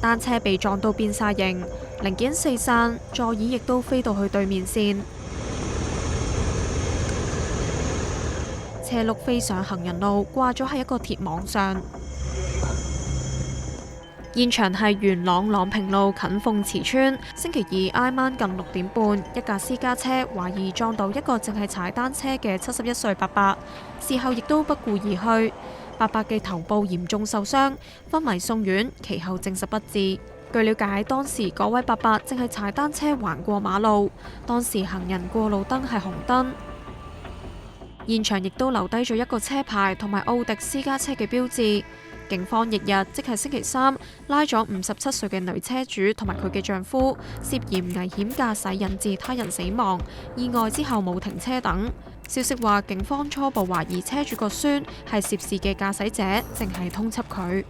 單車被撞到變晒形，零件四散，座椅亦都飛到去對面線。車轆飛上行人路，掛咗喺一個鐵網上。現場係元朗朗屏路近鳳池村，星期二挨晚近6點半，一架私家車懷疑撞到一個淨係踩單車嘅71歲伯伯，事後亦都不顧而去。伯伯嘅頭部嚴重受傷，昏迷送院，其後證實不治。據了解，當時嗰位伯伯淨係踩單車橫過馬路，當時行人過路燈係紅燈。現場亦都留低咗一個車牌同埋奧迪私家車嘅標誌。警方翌日，即係星期三，拉咗57歲嘅女車主同埋佢嘅丈夫，涉嫌危險駕駛引致他人死亡，意外之後冇停車等。消息話，警方初步懷疑車主個孫係涉事嘅駕駛者，淨係通緝佢。